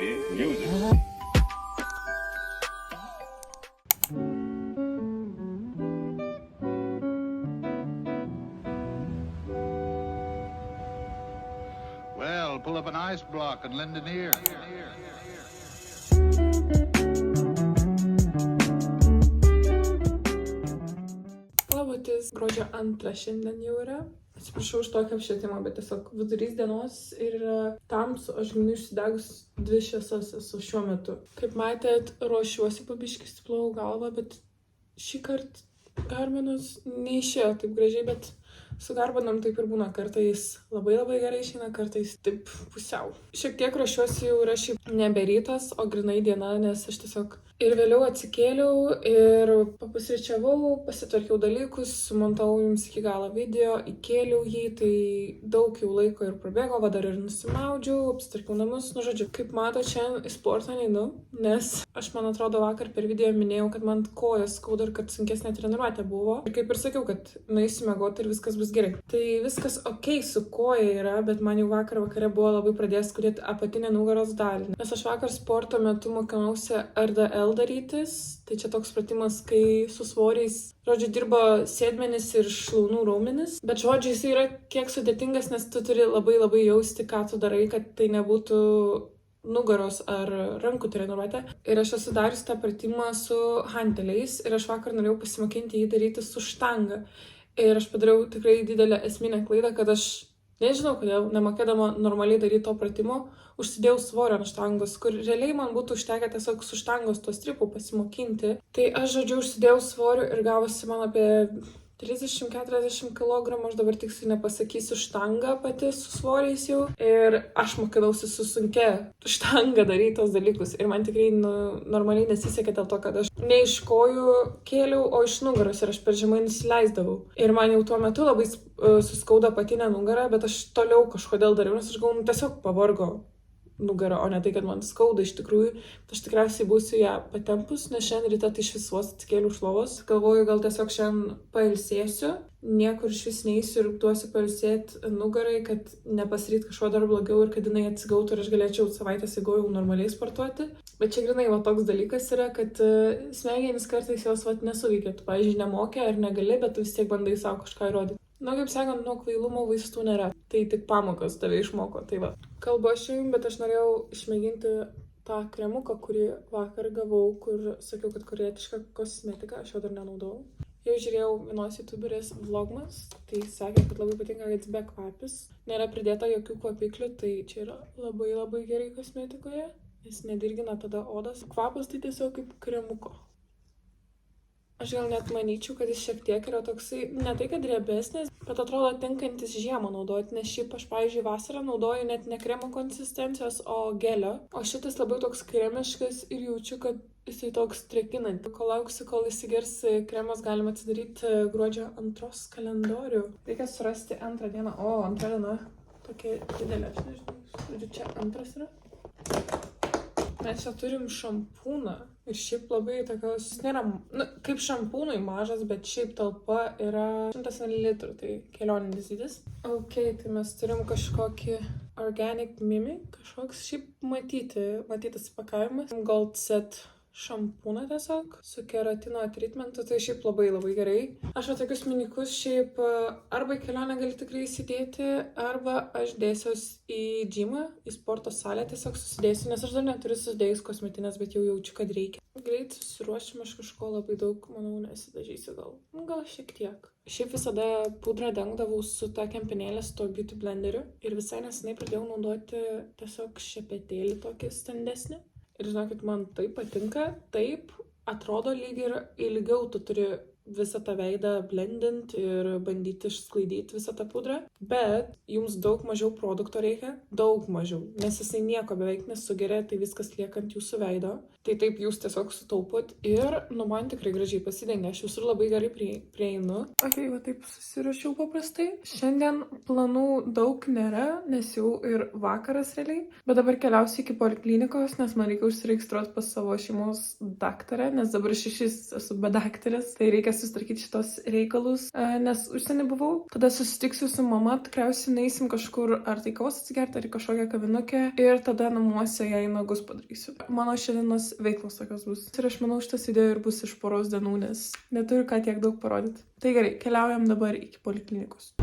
philosophy, music. Well, pull up an ice block and lend an ear. Labutis, gruodžio 2 šiandien jau yra. Atsiprašau už tokį apšvietimą, bet tiesiog vidurys dienos ir yra tamsu, aš galiu išsidegus 2 šviesas esu šiuo metu. Kaip matėt, ruošiuosi pabiškį, stiplau galvą, bet šį kartą Garminus neišėjo taip gražiai, bet su Garminam taip ir būna, kartais labai gerai išeina, kartais taip pusiau. Šiek tiek ruošiuosi jau yra šiaip nebe rytas, o grinai diena, nes aš tiesiog ir vėliau atsikėliau ir papusryčiavau, pasitvarkiau dalykus, sumontavau jums iki galo video, įkėliau jį, tai daug jau laiko ir prabėgo, va dar ir nusimaudžiau, apsitvarkiau namus, nu žodžiu, kaip mato, šiandien į sportą neinu, nes aš, man atrodo, vakar per video minėjau, kad man kojas skauda ir kad sunkesnė treniruotė buvo. Ir kaip ir sakiau, kad nueisiu miegoti ir viskas bus gerai. Tai viskas okei su koja yra, bet man jau vakare buvo labai pradėjęs skaudėti apatinę nugaros dalį. Nes aš vakar sporto metu mokinausi RDL darytis, tai čia toks pratimas, kai su svoriais, žodžiu, dirba sėdmenis ir šlaunų raumenis, bet žodžiu, jis yra kiek sudėtingas, nes tu turi labai jausti, ką tu darai, kad tai nebūtų nugaros ar rankų treniruotė. Ir aš esu darius tą pratimą su hanteliais ir aš vakar norėjau pasimokinti jį daryti su štanga. Ir aš padariau tikrai didelę esminę klaidą, kad aš nežinau, kodėl, nemokėdama normaliai daryti to pratimo, užsidėjau svorio ant štangos, kur realiai man būtų užtekę tiesiog su štangos to stripų pasimokinti. Tai aš, žodžiu, užsidėjau svorio ir gavosi man apie 30-40 kg, aš dabar tiksliai nepasakysiu, štanga pati su svoriais jau. Ir aš mokinausi su sunkia štanga daryti tos dalykus. Ir man tikrai normaliai nesisekė dėl to, kad aš ne iš kojų kėliau, o iš nugaros ir aš per žemai nusileisdavau. Ir man jau tuo metu labai suskauda apatinę nugarą, bet aš toliau kažkodėl dariau, nes aš galvoju, tiesiog pavargo nugarą, o ne tai, kad man skauda iš tikrųjų. Aš tikriausiai būsiu ją patempus, nes šiandien ryte tai iš visos atsikėliau iš lovos. Galvoju, gal tiesiog šiandien pailsėsiu, niekur iš vis neįsiu ir duosiu pailsėti nugarai, kad nepasiryt kažko dar blogiau ir kad jinai atsigautų ir aš galėčiau savaitės įgojau normaliai sportuoti. Bet čia grinai va toks dalykas yra, kad smegenys kartais jos va nesuveikia. Tu, pavyzdžiui, nemokė ar negali, bet tu vis tiek bandai savo kažką įrodyti. Nu, kaip sakant, nuo kvailumo vaistų nėra. Tai tik pamokas tave išmoko, tai va. Kalbu aš jums, bet aš norėjau išmėginti tą kremuką, kurį vakar gavau, kur sakiau, kad korėjietiška kosmetika, aš jo dar nenaudojau. Jau žiūrėjau vienos youtuberės vlogmas, tai sakė, kad labai patinka, kad jis be kvapis. Nėra pridėta jokių kvapiklių, tai čia yra labai gerai kosmetikoje, nes nedirgina tada odos. Kvapas tai tiesiog kaip kremuko. Aš gal net manyčiau, kad jis šiek tiek yra toksai, ne tai kad riebesnis, bet atrodo tinkantis žiemą naudoti, nes šiaip aš, pavyzdžiui, vasarą naudoju net ne kremo konsistencijos, o gelio. O šitas labai toks kremiškas ir jaučiu, kad jisai toks trekinant. Kol lauksiu, kol įsigers kremas, galima atsidaryti gruodžio 2 kalendorių. Reikia surasti 2 dieną. O, 2 diena tokia didelė, aš nežinau. Žodžiu, čia 2 yra. Mes čia turim šampūną ir šiaip labai tokios, jis nėra, nu, kaip šampūnui mažas, bet šiaip talpa yra 100 ml, tai kelioninis dydis. Ok, tai mes turim kažkokį Organic Mimi, kažkoks šiaip matytas įpakavimas. Gold Set šampūną tiesiog, su keratino treatmentu, tai šiaip labai gerai. Aš va tokius minikus šiaip arba į kelionę gali tikrai įsidėti, arba aš dėsiuos į džimą, į sporto salę tiesiog susidėsiu, nes aš dar neturiu susidėjus kosmetinės, bet jau jaučiu, kad reikia. Greit susiruošim, aš kažko labai daug, manau, nesidažysiu gal šiek tiek. Šiaip visada pudrą dengdavau su ta kempinėlė, su to beauty blenderiu ir visai nesenai pradėjau naudoti tiesiog šepetėlį tokį standesnį. Ir žinokit, man tai patinka, taip atrodo lyg ir ilgiau tu turi visą tą veidą blendint ir bandyti išsklaidyti visą tą pudrą, bet jums daug mažiau produkto reikia, daug mažiau, nes jisai nieko beveik nesugeria, tai viskas lieka ant jūsų veido. Tai taip jūs tiesiog sutaupot ir, nu, man tikrai gražiai pasidengia, aš visur labai gerai prieinu. Ok, va taip susirašiau paprastai. Šiandien planų daug nėra, nes jau ir vakaras realiai, bet dabar keliausiu iki poliklinikos, nes man reikia užsiregistruoti pas savo šeimos daktarę, nes dabar 6 esu be daktarės, tai reikia reikia susitvarkyti šitos reikalus, nes užsienį buvau. Tada susitiksiu su mama, tikriausiai neisim kažkur ar tai kavos atsigerti, ar į kažkokią kavinukę. Ir tada namuose jai nagus padarysiu. Mano šiandienos veiklos tokios bus. Ir aš manau, šitas video ir bus iš poros dienų, nes neturiu ką tiek daug parodyti. Tai gerai, keliaujam dabar iki poliklinikos.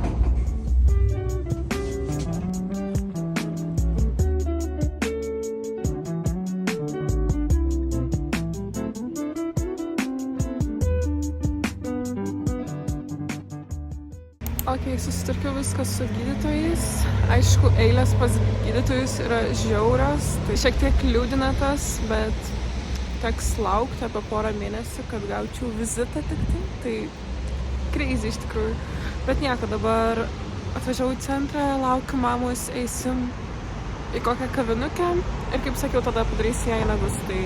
Ok, susitvarkiau viską su gydytojais. Aišku, eilės pas gydytojus yra žiaurios. Tai šiek tiek liūdina tas, bet teks laukti apie porą mėnesių, kad gaučiau vizitą tik tai. Tai crazy iš tikrųjų. Bet nieko, dabar atvažiavau į centrą, laukiu mamos, eisim į kokią kavinukę. Ir kaip sakiau, tada padarysiu jai nagus. Tai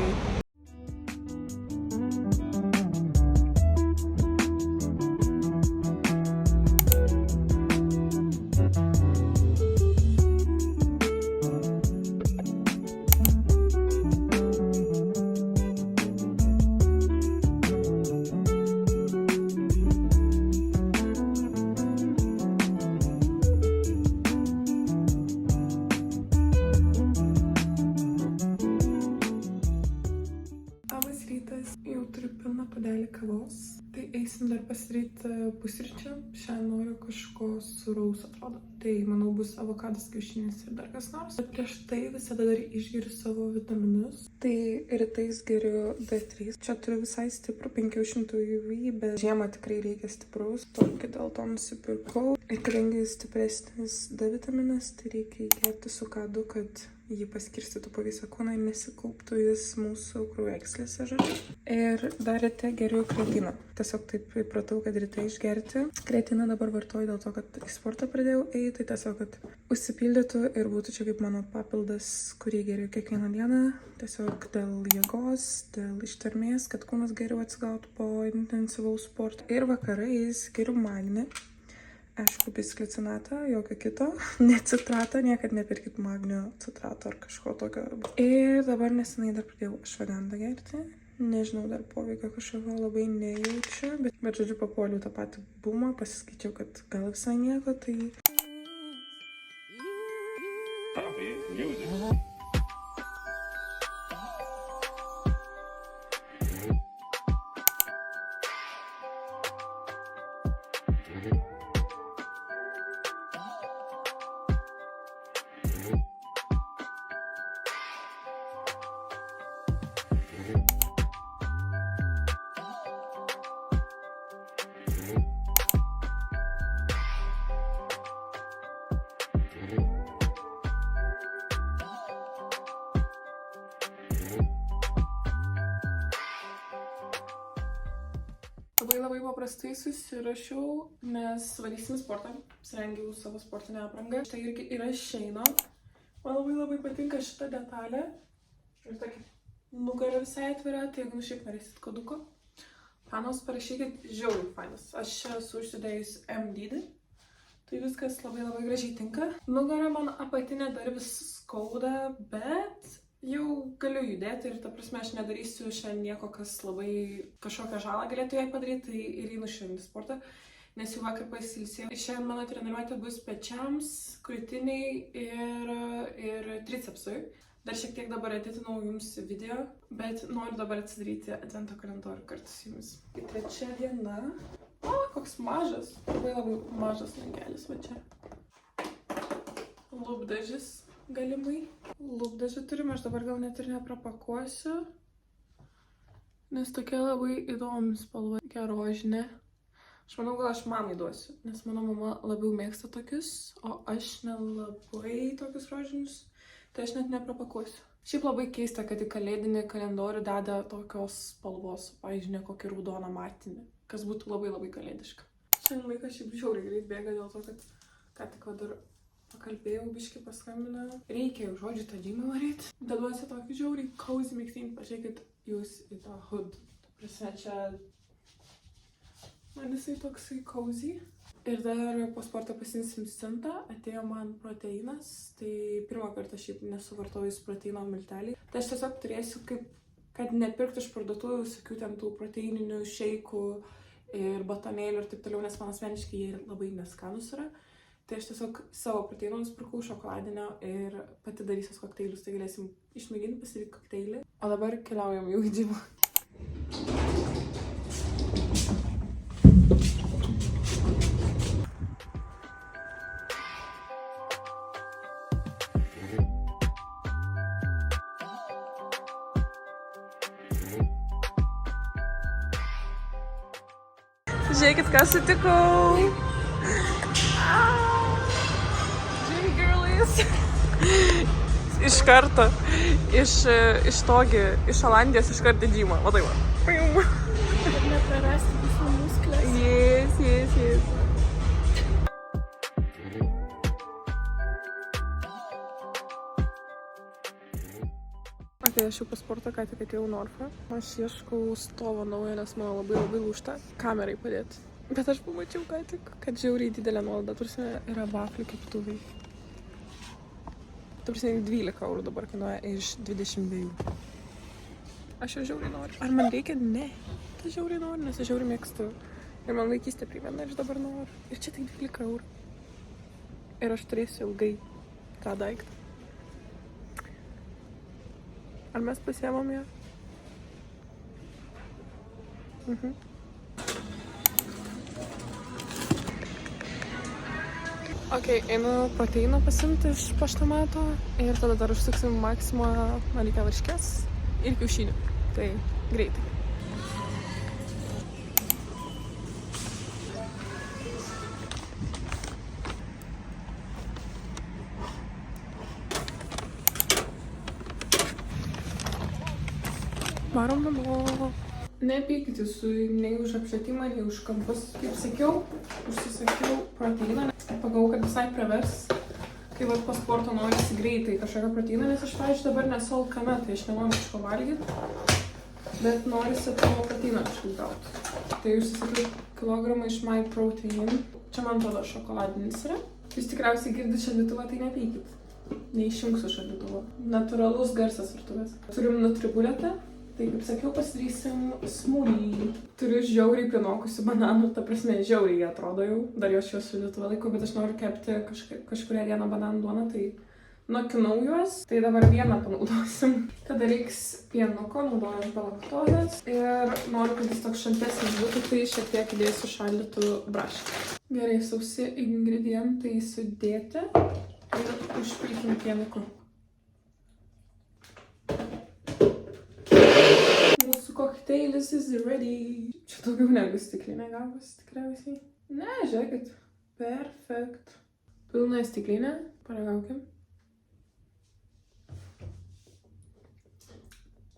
jau turiu pilną puodelį kavos. Tai eisim dar pasidaryti pusryčių. Šiandien noriu kažko sūraus, atrodo. Tai, manau, bus avokadas, kiaušinis ir dar kas nors. Bet prieš tai visada dar išgeriu savo vitaminus. Tai rytais geriu D3. Čia turiu visai stiprų 500 UV, bet žiemą tikrai reikia stipraus. Tokį dėl to nusipirkau. Ir kadangi stipresnis D vitaminas, tai reikia įgerti su K2, kad jį paskirstytų po visą kūną ir nesikauptų jis mūsų kraujagyslėse, žodžiu. Ir dar ryte geriu kreatiną. Tiesiog taip įpratau, kad ryte išgerti. Kreatiną dabar vartoju dėl to, kad į sportą pradėjau eiti, tai tiesiog, kad užsipildytų ir būtų čia kaip mano papildas, kurį geriu kiekvieną dieną. Tiesiog dėl jėgos, dėl ištvermės, kad kūnas geriau atsigautų po intensyvaus sporto. Ir vakarais geriu magnį. Aišku, bisklicinatą, jokio kito, ne citratą, niekad nepirkit magnio citrato ar kažko tokio. Ir dabar nesenai dar pradėjau ashvagandą gerti. Nežinau, dar poveikio kažkokio labai nejaučiu, bet žodžiu, papuoliau tą patį bumą, pasiskaičiau, kad gal visai nieko, tai... Labai paprastai susirašiau, nes varysim sportą, apsirengiau savo sportinę aprangą. Štai irgi yra Sheino. Man labai patinka šita detalė. Ir tokia nugara visai atvira, tai jeigu šiaip norėsit koduko, fanos parašykit, žiauriai fanas. Aš čia esu užsidėjus M dydį, tai viskas labai gražiai tinka. Nugara man apatinė dar vis skauda, bet jau galiu judėti ir ta prasme aš nedarysiu šiandien nieko, kas labai kažkokią žalą galėtų jai padaryti, tai ir einu šiandien į sportą, nes jau vakar pasilsėjau. Šiandien mano treniruotė bus pečiams, krūtiniai ir tricepsui. Dar šiek tiek dabar editinau jums video, bet noriu dabar atsidaryti advento kalendorių kartu su jumis. Tai trečia diena. O, koks mažas, labai mažas langelis, va čia. Lūpdažis. Galimai. Lūpdažį turim, aš dabar gal net ir neprapakuosiu, nes tokia labai įdomi spalva, rožinė. Aš manau, gal aš mamai duosiu, nes mano mama labiau mėgsta tokius, o aš nelabai tokius rožinius, tai aš net neprapakuosiu. Šiaip labai keista, kad į kalėdinį kalendorių deda tokios spalvos, pavyzdžiui, ne kokį raudoną matinį, kas būtų labai kalėdiška. Šiandien laikas šiaip žiauriai greit bėga dėl to, kad ką tik dar pakalbėjau, biškį paskambinau. Reikia jau žodžiu tą džymą varyti. Deduosi tokį žiauriai cozy mėgtinį. Pažiūrėkit jūs į tą hood. Prasme, čia man jisai toksai cozy. Ir dar po sporto pasimsim Sintą. Atėjo man proteinas. Tai pirmą kartą šiaip nesuvartojus proteino miltelį. Tai aš tiesiog turėsiu kaip, kad nepirkti iš parduotuvių visokių ten tų proteininių šeikų ir batonėlių ir taip toliau, nes man asmeniškai jie labai neskanus yra. Tai aš tiesiog savo proteiną nusipirkau šokoladinio ir pati darysiu kokteilius, tai galėsim išmėginti pasidaryti kokteilį. O dabar keliaujam jau į džimą. Žiūrėkit, ką sutikau. Žiūrėk, girlies. Iš karto, iš Olandijos iš karto į džimą. Matai, va. Kad neprarasti visų musklės. Yes. Aš jau po sporto ką tik atėjau Norfą. Aš ieškau stovo naujo, nes mano labai lūžta kamerai padėti. Bet aš pamačiau ką tik, kad žiauriai didelė nuolaida. Turime yra vaflių keptuvai. Turime 12 eurų dabar kainuoja iš 22. Aš jau žiauriai noriu. Ar man reikia? Ne. Tai žiauriai noriu, nes aš žiauriai mėgstu. Ir man vaikystė primena, aš dabar noriu. Ir čia tik 12 eurų. Ir aš turėsiu ilgai tą daiktą. Ar mes pasiemam ją? Ok, einu proteiną pasimti iš paštamato ir tada dar užsuksim Maximo, man reikia varškės ir kiaušinių. Tai greitai. Varom namo. Nepykit jūsų nei už apšvietimą, nei už kampus. Kaip sakiau, užsisakiau proteiną. Pagalvojau, kad visai pravers, kai vat po sporto norisi greitai kažkokio proteiną, nes aš, pavyzdžiui, dabar nesu alkana, tai aš nenoriu kažko valgyti, bet norisi tavo proteiną kažkaip gauti. Tai užsisakiau kilogramą iš My Protein. Čia man atrodo šokoladinis yra. Jūs tikriausiai girdite šaldytuvą, tai nepykit. Neišjungsiu šaldytuvo. Natūralus garsas virtuvės. Turim nutribuletę. Tai, kaip sakiau, pasidarysim smūdį. Turiu žiauriai prinokusių bananų, ta prasme, žiauriai jie atrodo jau. Dar jos šios šaldytuvo laiko, bet aš noriu kepti kažkurią dieną bananų duoną, tai nokinau juos. Tai dabar vieną panaudosim. Tada reiks pienuko, naudojant be laktozės. Ir noriu, kad jis toks šaltesnis būtų, tai šiek tiek įdėsiu šaldytų brašką. Gerai, sausi ingredientai sudėti ir užpilkim pienuku. Mūsų kokteilis is ready. Čia daugiau negu stiklinė gavosi tikriausiai. Ne, žiūrėkit. Perfekt. Pilna stiklinė. Paragaukim.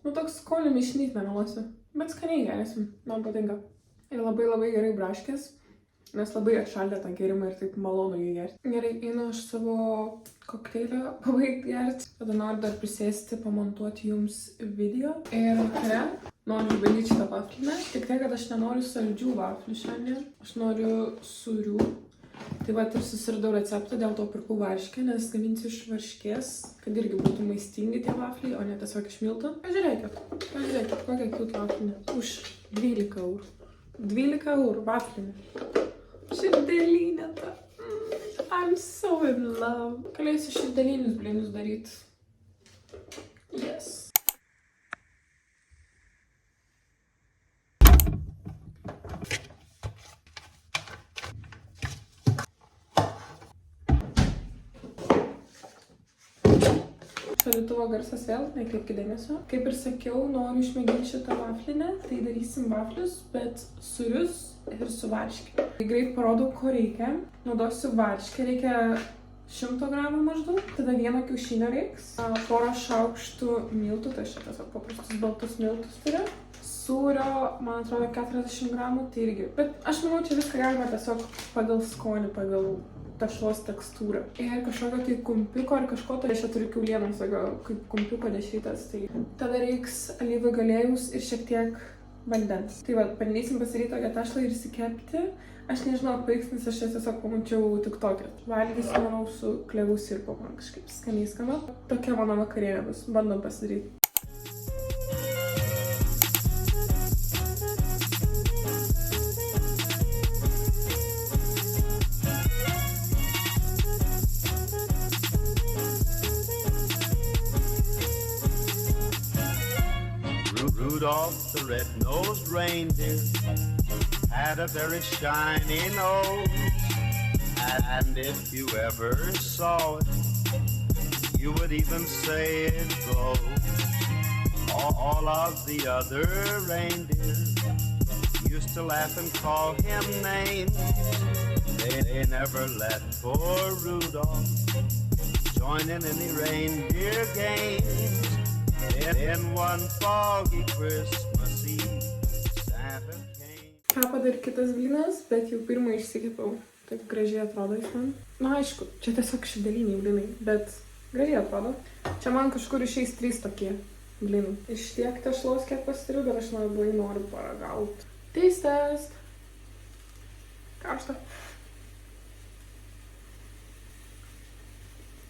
Nu, toks skonio mišinys nemeluosiu. Bet skaniai gerėsim. Man patinka. Ir labai gerai braškės. Nes labai atšaldė tą gėrimą ir taip malonu jį gerti. Gerai, einu aš savo kokteilio pabaigti gerti. Tada noriu dar prisėsti, pamontuoti jums video. Ir vakare noriu išbandyti šitą vaflinę. Tik tai, kad aš nenoriu saldžių vaflių šiandien. Aš noriu sūrių. Tai va, ir susiradau receptą, dėl to pirkau varškę, nes gaminsiu iš varškės, kad irgi būtų maistingi tie vafliai, o ne tiesiog iš miltų. Pažiūrėkit, kokia cute vaflinė. Už 12 eurų. 12 eurų vaflinė. Širdelinė ta. I'm so in love. Galėsiu širdelinius blynus daryti. Yes. Šaldytuvo garsas vėl, nekreipkite dėmesio. Kaip ir sakiau, noriu išmėginti šitą vaflinę. Tai darysim vaflius, bet sūrius ir su varške. Greit parodau, ko reikia. Naudosiu varškę, reikia 100 gramų maždaug. Tada vieno kiaušinio reiks. Porą šaukštų miltų, tai aš čia tiesiog paprastus baltus miltus turiu. Sūrio, man atrodo, 40 gramų, tai irgi. Bet aš manau, čia viską galima tiesiog pagal skonį, pagal tešlos tekstūrą. Ir kažkokio tai kumpiuko ar kažko, tai aš čia turiu kiaulienos, kaip kumpiuko dešrytas. Tai tada reiks alyvų aliejus ir šiek tiek vandens. Tai va, bandysim pasidaryti tokią tešlą ir įsikepti. Aš nežinau, paiks, nes aš čia tiesiog pamačiau TikTok'e. Valgysiu, manau, su klevų sirpu, man kažkaip skaniai skamba. Tokia mano vakarienė bus, bandom pasidaryti. Rudolph the red-nosed reindeer had a very shiny nose, and if you ever saw it, you would even say it glowed. All of the other reindeer used to laugh and call him names. They never let poor Rudolph join in any reindeer games. In one foggy Christmas Eve, Santa came. Ką padarė kitas blynas, bet jau pirmą išsikepiau. Taip gražiai atrodo jis man. Na aišku, čia tiesiog šideliniai blynai, bet gražiai atrodo. Čia man kažkur išeis 3 tokie blynai. Iš tiek tešlaus, kiek pasitariu, bet aš labai noriu paragauti. Taste test. Karšta.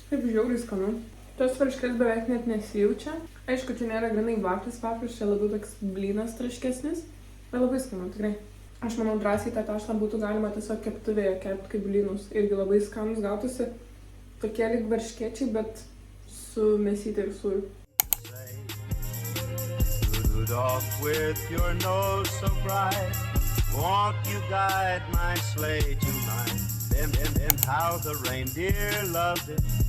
Taip žiauriai skanu. Tos varškės beveik net nesijaučia. Aišku, čia nėra grinai vaflis, čia labiau toks blynas traškesnis. Bet labai skanu, tikrai. Aš manau, drąsiai tą tešlą būtų galima tiesiog keptuvėje kepti kaip blynus. Irgi labai skanus gautųsi tokie lyg varškėčiai, bet su mėsyte ir sūriu. Rudolph, with your nose so bright, won't you guide my sleigh tonight? Then how the reindeer loved it